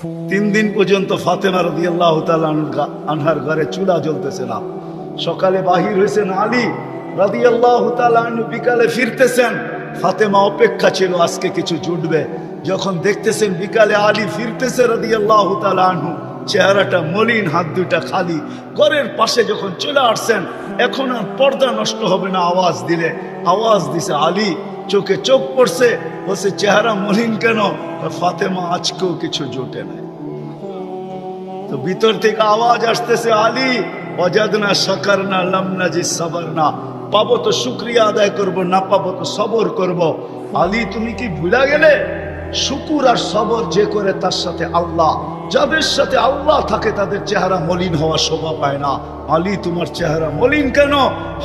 3 দিন পর্যন্ত ফাতেমা রাদিয়াল্লাহু তাআলা আনহার ঘরে চুলা জ্বলতেছে না। সকালে বাহির হয়েছেন আলী রাদিয়াল্লাহু তাআলা আনহু, বিকালে ফিরতেছেন। ফাতেমা অপেক্ষা ছিল আজকে কিছু জুটবে। যখন দেখতেছেন বিকালে আলী ফিরতেছে রাদিয়াল্লাহু তাআলা আনহু, চেহারাটা মলিন, হাত দুইটা খালি। ঘরের পাশে যখন চলে আসছেন, এখন আর পর্দা নষ্ট হবে না, আওয়াজ দিলে। আওয়াজ দিছে আলী, চোখে চোখ পড়ছে, বলছে চেহারা মলিন কেন? ফাতেমা আজকেও কিছু জোটে নাই। তো ভিতর থেকে আওয়াজ আসতেছে, আলী ওয়াজাদনা শাকারনা লাম নাজিদ সাবারনা, পাবো তো শুকরিয়া আদায় করব, না পাবো তো সবর করব। আলী তুমি কি ভুলা গেলে? শুকুর আর সবর যে করে তার সাথে আল্লাহ, যাদের সাথে আল্লাহ থাকে তাদের চেহারা মলিন হওয়া শোভা পায় না। আলী তোমার চেহারা মলিন কেন?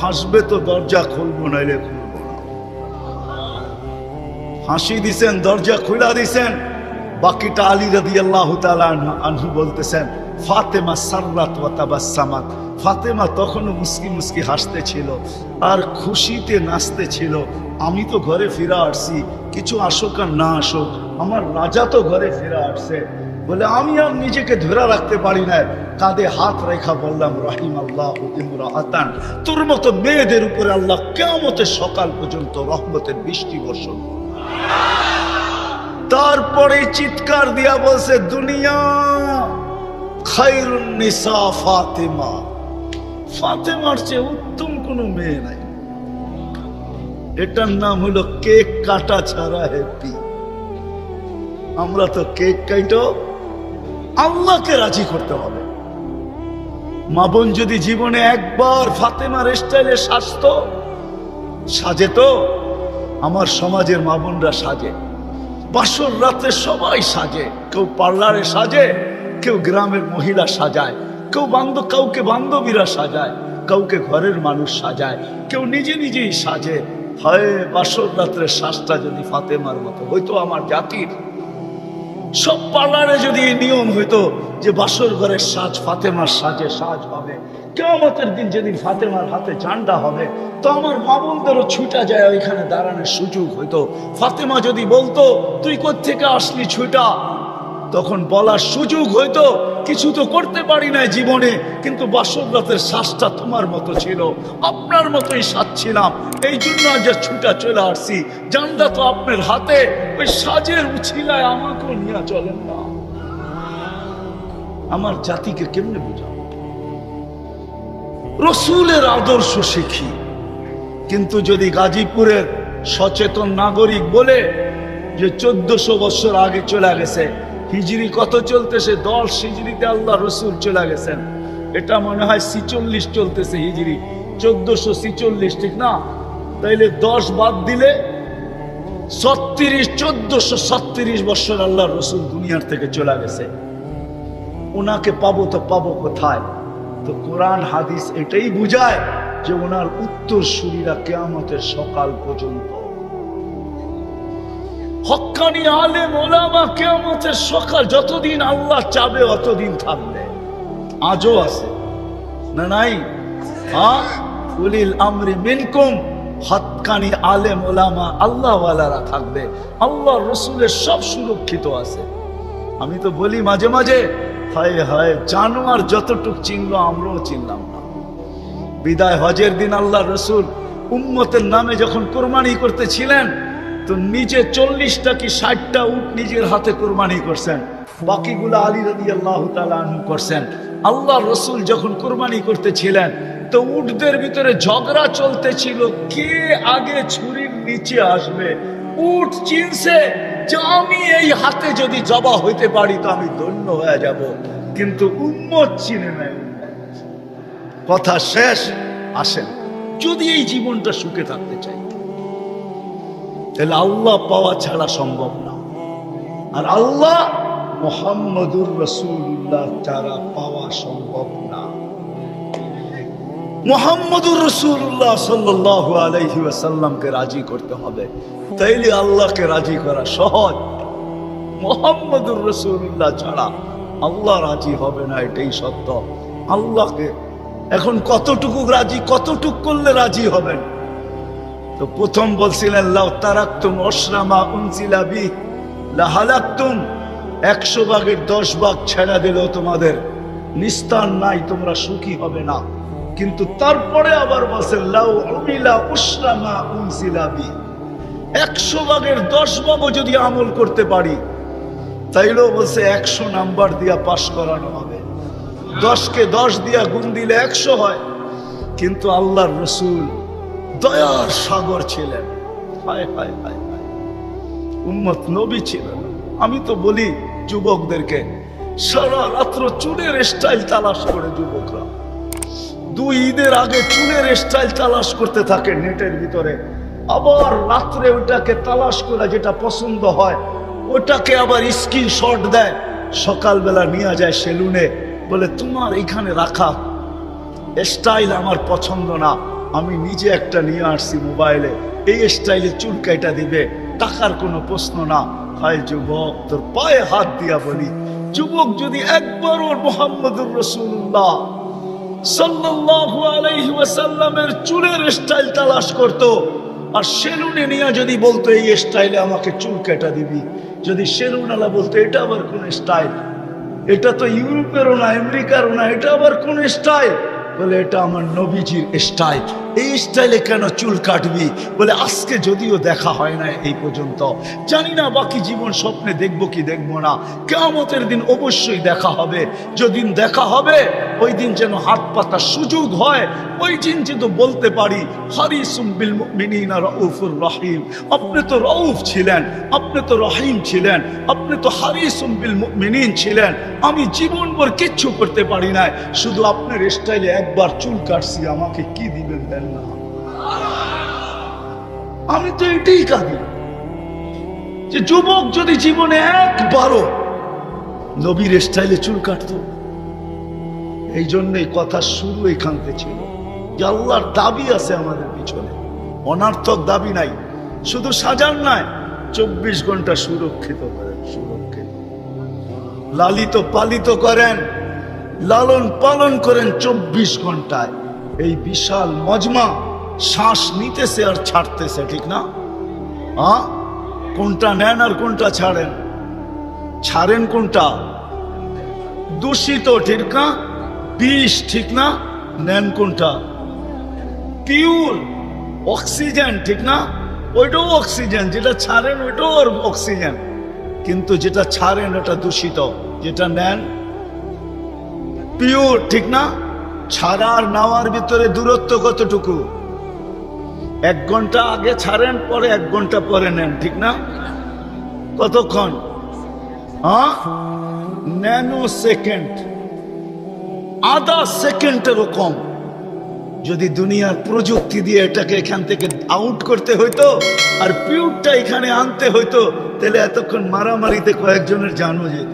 হাসবে তো দরজা খুলবো, নাইলে খুলবো না। হাসি দিছেন, দরজা খুলা দিছেন। বাকিটা আলী রাদিয়াল্লাহু তাআলা আনহু বলতেছেন, ফাতেমা সাররাত ওয়া তাবাসসামাত, ফাতেমা তখনও মুস্কি মুস্কি হাসতে ছিল আর খুশিতে নাচতে ছিল। আমি তো ঘরে ফিরে আসছি, কিছু আসুক আর না আসুক, আমার রাজা তো ঘরে ফিরে আসছে। বলে আমি আর নিজেকে ধরে রাখতে পারি না, কাঁধে হাত রেখা বললাম, রাহিমাল্লাহু ইমরাআতান, তোর মতো মেয়েদের উপরে আল্লাহ কিয়ামতের সকাল পর্যন্ত রহমতের বৃষ্টি বর্ষণ। তারপরে চিৎকার দিয়া বলছে, দুনিয়া খায়রুন নিসা ফাতেমা, ফাতেমার চেয়ে উত্তম কোনো মেয়ে নাই। এটার নাম হলো কেক কাটা ছাড়া হ্যাপি। আমরা তো কেক কাটো, আল্লাহকে রাজি করতে হবে। মা বোন যদি জীবনে একবার ফাতেমার স্টাইলে সাজতো, সাজে তো। আমার সমাজের মা বোনরা সাজে, বাসর রাতে সবাই সাজে, কেউ পার্লারে সাজে, কেউ গ্রামের মহিলা সাজায়, কেউ কাউকে বান্ধবীরা সাজায়, কাউকে ঘরের মানুষ সাজায়, কেউ নিজে নিজেই সাজে। হয় বাসর রাত্রে সাজটা যদি ফাতেমার মতো হইতো, আমার জাতির সব পার্লারে যদি এই নিয়ম হইতো যে বাসর ঘরের সাজ ফাতেমার সাজে সাজ হবে, কিয়ামতের দিন যেদিন ফাতেমার হাতে ঝান্ডা হবে, তো আমার মা বোনদেরও ছুটা যায় ওইখানে দাঁড়ানোর সুযোগ হইতো। ফাতেমা যদি বলতো তুই কোত্থেকে আসলি ছুটা, তখন বলার সুযোগ হইতো, কিছু তো করতে পারি না জীবনে, কিন্তু বাসর রাতের শ্বাসটা তোমার মতো ছিল, আপনার মতোই সাজছিলাম, এই জন্য আজ ছুটা চলে আসছি, জানটা তো আপনার হাতে, ওই সাজের উছিলায় আমাকেও নিয়ে চলেন না। আমার জাতিকে কেমনে বুঝাবো? রসুলের আদর্শ শিখি, কিন্তু যদি গাজীপুরের সচেতন নাগরিক বলে যে 1400 বছর আগে চলে গেছে, হিজরি কত চলতেছে? 10 হিজরিতে আল্লাহ রসুল চলে গেছেন, এটা মনে হয় 46 চলতেছে হিজরি, 1446, ঠিক না? তাইলে 10 বাদ দিলে 1436 বছর আল্লাহ রসুল দুনিয়ার থেকে চলে গেছে। ওনাকে পাবো তো পাবো কোথায়? তো কোরআন হাদিস এটাই বুঝায় যে ওনার উত্তরসূরিরা কিয়ামতের সকাল পর্যন্ত, হক্কানি আলেম ওলামা কিয়ামতের সকাল যতদিন আল্লাহ চাবে অতদিন থাকবে। আজও আছে না নাই? হ্যাঁ, উলিল আমরি মিনকুম, হক্কানি আলেম ওলামা আল্লাহওয়ালারা থাকবে। আল্লাহ রসুলের সব সুরক্ষিত আছে। আমি তো বলি মাঝে মাঝে, হায় হায়, জানোয়ার যতটুক চিনলো আমরাও চিনলাম না। বিদায় হজের দিন আল্লাহ রসুল উম্মতের নামে যখন কোরবানি করতেছিলেন, তো নিজে 40টা কি 60টা উট নিজের হাতে কোরবানি করছেন, বাকিগুলো আলী রাদিয়াল্লাহু তাআলা আনহু করছেন। আল্লাহ রসুল যখন কোরবানি করতেছিলেন, তো উটদের ভিতরে ঝগড়া চলতেছিল, কে আগে ছুরির নিচে আসবে। উট চিনছে যে আমি এই হাতে যদি জবা হইতে পারি তো আমি ধন্য হয়ে যাব, কিন্তু উম্মত চিনে নাই। কথা শেষ। আসেন, যদি এই জীবনটা সুখে থাকতে চাই, তাহলে আল্লাহ পাওয়া ছাড়া সম্ভব না। আর আল্লাহ মুহাম্মদুর রাসূলুল্লাহ ছাড়া পাওয়া সম্ভব না। মুহাম্মদুর রাসূলুল্লাহ সাল্লাল্লাহু আলাইহি ওয়াসাল্লামকে রাজি করতে হবে, তাইলে আল্লাহকে রাজি করা সহজ। মুহাম্মদুর রাসূলুল্লাহ ছাড়া আল্লাহ রাজি হবে না, এটাই সত্য। আল্লাহকে এখন কতটুকু রাজি, কতটুকু করলে রাজি হবেন? তো প্রথম বলছিলেন, লাউ তারাকতুম উশরা মা উনজিলা বি লাহালাকতুম, 100 ভাগের 10 ভাগ ছেড়া দিলেও তোমাদের নিস্তার নাই, তোমরা সুখী হবে না। কিন্তু তারপরে আবার বলছে লাউ উমিলা উসরামা উনসিলাবি, 100 ভাগের 10 ভাগও যদি আমল করতে পারি তাইলেও বলছে 100 নাম্বার দিয়া পাশ করানো হবে। 10কে 10 দিয়া গুণ দিলে 100 হয়। কিন্তু আল্লাহর রসুল দয়ার সাগর ছিলেন। হায় হায় হায় হায়, উম্মত নবী ছিলেন। আমি তো বলি যুবকদেরকে, সারা রাত্র চুলের স্টাইল তালাশ করে যুবকরা 2 ঈদের আগে চুলের স্টাইল তালাশ করতে থাকে নেটের ভিতরে, আবার রাত্রে ওটাকে তালাশ করে যেটা পছন্দ হয় ওটাকে আবার স্ক্রিনশট দেয়, সকালবেলা নিয়ে যায় সেলুনে, বলে তোমার এখানে রাখা স্টাইল আমার পছন্দ না, আমি নিজে একটা নিয়ে আসছি মোবাইলে, এই স্টাইলে চুল কাটা দিবে, টাকার কোনো প্রশ্ন না। হায় যুবক, তোর পায়ে হাত দিয়া বলি, যুবক যদি একবার ওর মুহাম্মদুর রাসূলুল্লাহ সাল্লাল্লাহু আলাইহি ওয়াসাল্লামের চুলের স্টাইল তালাশ করত, আর সেলুনে নিয়ে যদি বলতো এই স্টাইলে আমাকে চুল কাটা দিবি, যদি সেলুনওয়ালা বলতো এটা আবার কোন স্টাইল, এটা তো ইউরোপেরও না আমেরিকারও না, এটা আবার কোন স্টাইল, বলে এটা আমার নবীজির স্টাইল, এই স্টাইলে কেন চুল কাটবি? বলে আজকে যদিও দেখা হয় না এই পর্যন্ত, জানি না বাকি জীবন স্বপ্নে দেখবো কি দেখবো না, কিয়ামতের দিন অবশ্যই দেখা হবে। যেদিন দেখা হবে ওই দিন যেন হাত পাতার সুযোগ হয়, ওই দিন যেন বলতে পারি হারিসুম বিল মুমিনিনা রাউফুর রহিম, আপনি তো রউফ ছিলেন, আপনি তো রহিম ছিলেন, আপনি তো হারিসুম বিল মুমিনিন ছিলেন, আমি জীবনভর কিচ্ছু করতে পারি না, শুধু আপনার স্টাইলে একবার চুল কাটছি, আমাকে কি দিবেন দেন না? আমি তো এটাই কাঁদি যে যুবক যদি জীবনে একবারও নবীর স্টাইলে চুল কাটতো। এই জন্যই কথা শুরু এখান থেকে ছিল যে আল্লাহর দাবি আছে আমাদের পিছনে, অনার্থক দাবি নাই, শুধু সাজান নাই, 24 ঘন্টা সুরক্ষিত করেন, সুরক্ষিত লালিত পালিত করেন, লালন পালন করেন 24 ঘন্টায়। এই বিশাল মজমা শ্বাস নিতেছে আর ছাড়তেছে, ঠিক না? হ্যাঁ, কোনটা নেন আর কোনটা ছাড়েন? ছাড়েন কোনটা? দূষিত, ঠিক না? বিষ, ঠিক না? নেন কোনটা? পিওর অক্সিজেন, ঠিক না? ওইটাও অক্সিজেন, যেটা ছাড়েন ওইটাও অক্সিজেন, কিন্তু যেটা ছাড়েন ওটা দূষিত, যেটা নেন পিওর, ঠিক না? ছাড়ার নেওয়ার ভিতরে দূরত্ব কতটুকু? 1 ঘন্টা আগে ছাড়েন, পরে 1 ঘন্টা পরে নেন, ঠিক না? কতক্ষণ? হ্যাঁ, ন্যানো সেকেন্ড, আধা সেকেন্ডেরও কম। যদি দুনিয়ার প্রযুক্তি দিয়ে এটাকে এখান থেকে আউট করতে হইতো আর পিওরটা এখানে আনতে হইতো, তাহলে এতক্ষণ মারামারিতে কয়েকজনের জানও যেত।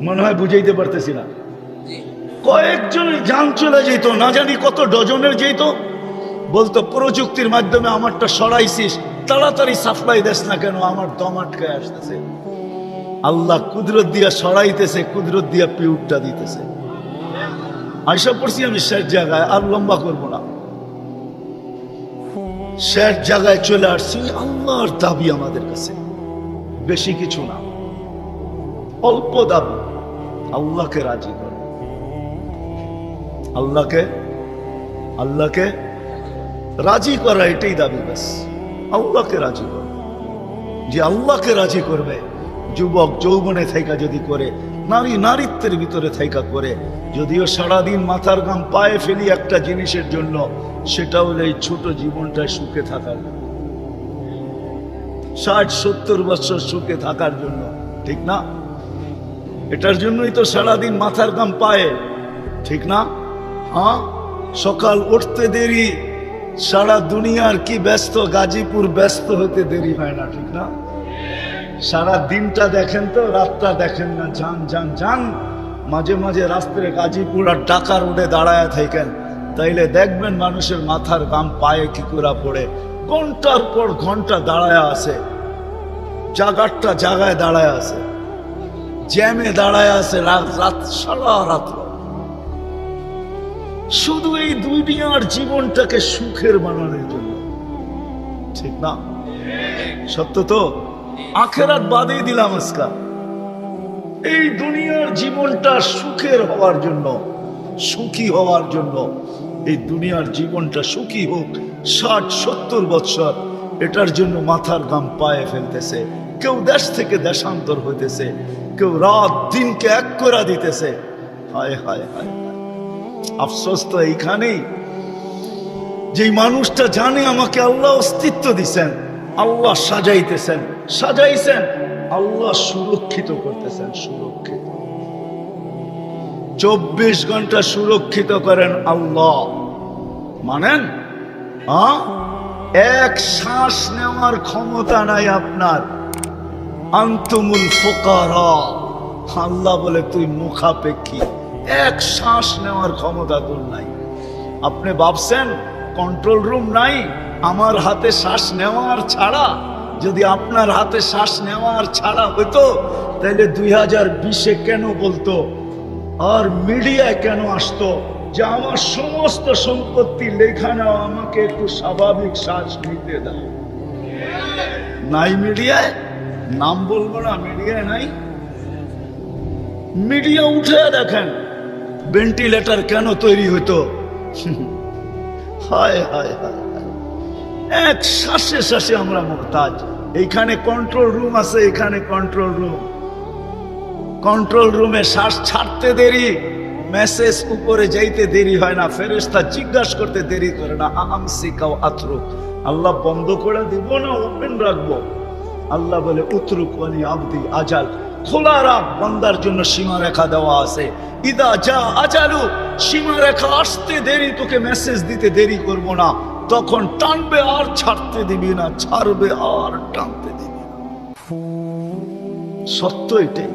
মনে হয় বুঝাইতে পারতেছি না, কয়েকজনের জান চলে যেত, না জানি কত ডজনের যেত। বলতো প্রযুক্তির মাধ্যমে আমারটা সরাইছিস, তাড়াতাড়ি সাপ্লাই দেস না কেন, আমার দম আটকায় আসতেছে। আল্লাহ কুদরত দিয়া সরাইতেছে, কুদরত দিয়া পিউরটা দিতেছে। আশা করছি আমি শেষ জায়গায়, আর লম্বা করবো না, শেষ জায়গায় চলে আসছি। আল্লাহর দাবি আমাদের কাছে বেশি কিছু না, অল্প দাবি, আল্লাহকে রাজি করো, আল্লাহকে রাজি করা, এটাই দাবি ব্যাস। আল্লাহকে রাজি করো, যে আল্লাহকে রাজি করবে। যুবক যৌবনে থাইকা যদি করে, নারী নারীত্বের ভিতরে থাইকা করে, যদিও সারাদিন মাথার ঘাম পায়ে ফেলি একটা জিনিসের জন্য, সেটা হলো এই ছোট জীবনটায় সুখে থাকার, 60-70 বছর সুখে থাকার জন্য, ঠিক না? এটার জন্যই তো সারাদিন মাথার ঘাম পায়ে, ঠিক না? হ্যাঁ, সকাল উঠতে দেরি, সারা দুনিয়ার কি ব্যস্ত, গাজীপুর ব্যস্ত হতে দেরি হয় না, ঠিক না? সারা দিনটা দেখেন তো, রাতটা দেখেন না, যান যান যান। মাঝে মাঝে রাস্তায় গাজীপুর আর ঢাকা রোডে দাঁড়ায় থাকেন, তাইলে দেখবেন মানুষের মাথার ঘাম পায়ে কি করে পড়ে, ঘন্টার পর ঘন্টা দাঁড়ায় আছে, জায়গাটা জায়গায় দাঁড়ায় আছে, জ্যামে দাঁড়ায় আছে, রাত সারা রাত্র, শুধু এই দুনিয়ার জীবনটাকে সুখের বানানোর জন্য, ঠিক না? সত্য তো? আখেরাত বাদেই দিলাম আজকা। এই দুনিয়ার জীবনটা সুখের হওয়ার জন্য, সুখী হওয়ার জন্য, এই দুনিয়ার জীবনটা সুখী হোক 60-70 বৎসর, এটার জন্য মাথার ঘাম পায়ে ফেলতেছে। কেউ দেশ থেকে দেশান্তর হইতেছে, কেউ রাত দিনকে এক করে দিতেছে। হায় হায় হায়, আফসোস তো এইখানেই, যেই মানুষটা জানে আমাকে আল্লাহ অস্তিত্ব দিছেন, আল্লাহ সাজাইতেছেন, সাজাইছেন, আল্লাহ সুরক্ষিত করতেছেন, সুরক্ষিত 24 ঘন্টা সুরক্ষিত করেন আল্লাহ। মানেন? এক শ্বাস নেওয়ার ক্ষমতা নাই আপনার। আনতুমুল ফুকারা, আল্লাহ বলে তুই মুখাপেক্ষী, এক শ্বাস নেওয়ার ক্ষমতা তোর নাই। আপনি ভাবছেন কন্ট্রোল রুম নাই? আমার হাতে শ্বাস নেওয়ার ছাড়া, যদি আপনার হাতে শ্বাস নেওয়ার ছাড়া হইতো, তাহলে 2020-এ কেন বলতো আর মিডিয়ায় কেন আসতো যে আমার সমস্ত সম্পত্তি লেখা নাও, আমাকে একটু স্বাভাবিক শ্বাস নিতে দাও? নাই মিডিয়ায়, নাম বলবো না, মিডিয়ায় নাই। মিডিয়া উঠে দেখেন ভেন্টিলেটর কেন তৈরি হইতো। হায় হায় হায়, এক শ্বাসে শ্বাসে আমরা মুহতাজ। এইখানে কন্ট্রোল রুম আছে, এখানে কন্ট্রোল রুম, কন্ট্রোল রুমে শ্বাস ছাড়তে দেরি, মেসেজ উপরে যাইতে দেরি হয় না, ফেরেশতা জিজ্ঞাসা করতে দেরি করে না। আমসিকাও আতরুক, আল্লাহ বন্ধ করে দিব না ওপেন রাখবো? আল্লাহ বলে উতরুক ওয়ালি আবদি আজাল, খোলা রাখ, বান্দার জন্য সীমারেখা দেওয়া আছে। ইদা যা আজালু, সীমারেখা আসতে দেরি, তোকে মেসেজ দিতে দেরি করব না, তখন টানবে আর ছাড়তে দিবি না, ছাড়বে আর টানতে দিবি না। সত্য এটাই।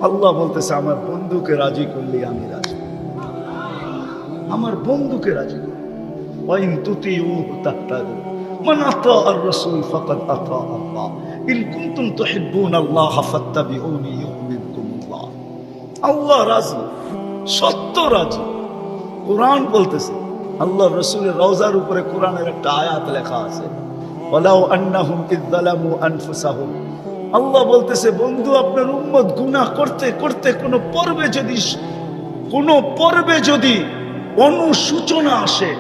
আল্লাহ বলতেছে আমার বন্ধুকে রাজি করলি আমি রাজি, আমার বন্ধুকে রাজি করলি। ওয়াইন তুতিউহু তাহতাদু, মান আতা আর রাসূল ফাকাদ আতা আল্লাহ, ইন কুনতুম তুহিব্বুনাল্লাহ ফাত্তাবিউনি ইউহিব্বুকুমুল্লাহ। আল্লাহ রাজি, সত্য রাজি। কোরআন বলতেছে, আল্লাহ রাসূলের রওজার উপরে কোরআনের একটা আয়াত লেখা আছে, ওয়ালাউ আন্নাহুম ইয যালামু আনফুসাহুম। আল্লাহ বলতেছে বন্ধু, আপনার উম্মত গুনাহ করতে করতে কোন পর্বে যদি অনুসূচনা আসে,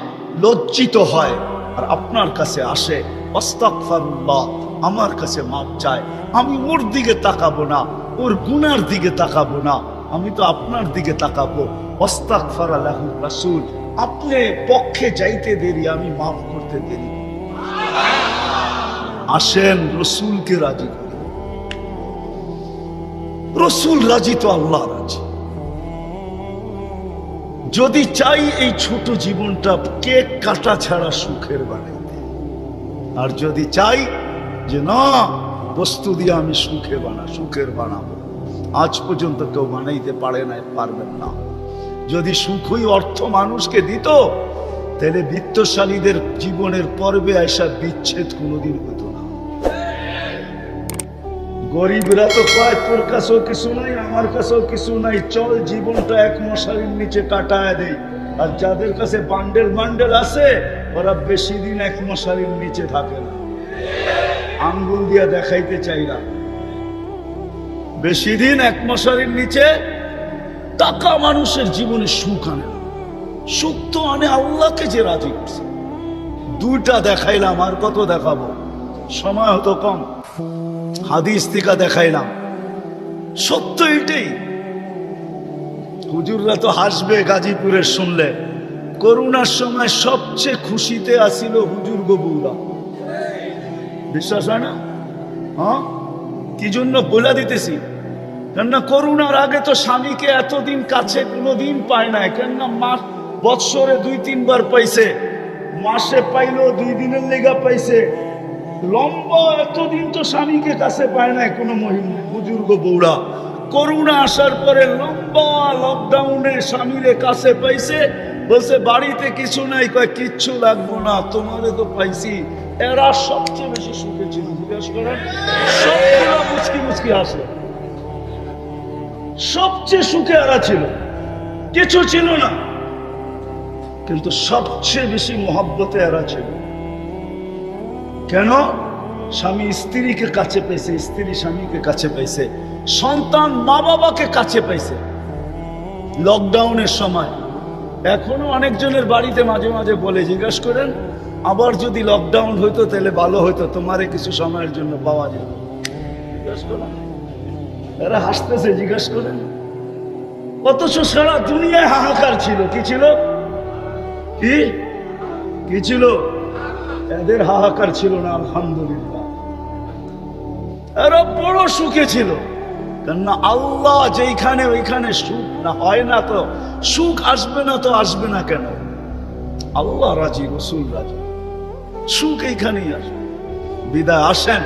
লজ্জিত হয়, আর আপনার কাছে আসে আস্তাগফিরুল্লাহ, আমার কাছে মাপ চায়, আমি ওর দিকে তাকাবো না, ওর গুনার দিকে তাকাবো না, আমি তো আপনার দিকে তাকাবো। আস্তাগফারা লাহু রাসূল, আপনি পক্ষে যাইতে দেরি, আমি মাফ করতে দেরি। আসেন রসুলকে রাজি করি। রসুল রাজি তো আল্লাহ রাজি। যদি চাই এই ছোট জীবনটা কেক কাটা ছাড়া সুখের বানাইতে, আর যদি চাই যে না বস্তু দিয়ে আমি সুখের বানাবো, আজ পর্যন্ত কেউ বানাইতে পারে না, পারবেন না। যদি সুখই অর্থ মানুষকে দিত, তাহলে বিত্তশালীদের জীবনের পর্বে আসা বিচ্ছেদ কোনোদিন হতো না। গরিবরা তো কয় তোর কাছেও কিছু নাই, আমার কাছেও কিছু নাই, চল জীবনটা এক মশারির নিচে কাটায় দেই। আর যাদের কাছে বান্ডেল বান্ডেল আছে, ওরা বেশি দিন এক মশারির নিচে থাকে না। আঙ্গুল দিয়া দেখাইতে চাই না, বেশি দিন এক মশারির নিচে। টাকা মানুষের জীবনে সুখ আনে না, সুখ তো আনে আল্লাহকে যে রাজি করছে। দুইটা দেখাইলাম, আর কত দেখাবো, সময় হতো কম। হাদিস থেকে দেখাইলাম, সত্য এটাই। হুজুররা তো হাসবে গাজীপুরের শুনলে, করোনার সময় সবচেয়ে খুশিতে আসিল হুজুর গবুরা। বিশ্বাস হয় না? হ্যাঁ, কি জন্য বলে দিতেছি, কেননা করোনার আগে তো স্বামীকে এতদিন কাছে কোনোদিন পায় না, কেননা বৎসরে 2-3 বার পাইছে, মাসে পাইলো 2 দিনের লেগা পাইছে। লম্বা এতদিন তো স্বামীকে কাছে পায় না কোনো মহিলা বুজুর্গ বউরা। করোনা আসার পরে লম্বা লকডাউনে স্বামীরে কাছে পাইছে, বলছে বাড়িতে কিছু নাই, কয় কিচ্ছু লাগবো না, তোমারে তো পাইছি। এরা সবচেয়ে বেশি সুখে ছিল, জিজ্ঞাসা করেন, সবগুলো মুচকি মুচকি আসে, সবচেয়ে সুখে এরা ছিল, কিছু ছিল না, কিন্তু সবচেয়ে বেশি মহব্বতে এরা ছিল। কেন? স্বামী স্ত্রীকে কাছে পেয়েছে, স্ত্রী স্বামীকে কাছে পেয়েছে, সন্তান মা বাবাকে কাছে পেয়েছে লকডাউনের সময়। এখনো অনেকজনের বাড়িতে মাঝে মাঝে বলে, জিজ্ঞাসা করেন আবার যদি লকডাউন হইতো তাহলে ভালো হইতো, তোমারে কিছু সময়ের জন্য পাওয়া যেত। জিজ্ঞাসা করেন, এরা হাসতেছে, জিজ্ঞাসা করেন। অথচ সারা দুনিয়ায় হাহাকার ছিল। কি ছিল? কি ছিল? এদের হাহাকার ছিল না, আলহামদুলিল্লাহ। এরা বড় সুখে ছিল, কেননা আল্লাহ যেইখানে ওইখানে সুখ না হয় না তো সুখ আসবে না, তো আসবে না কেন? আল্লাহ রাজি, রসুল রাজি, সুখ এইখানেই আসবে। বিদায় আসেন।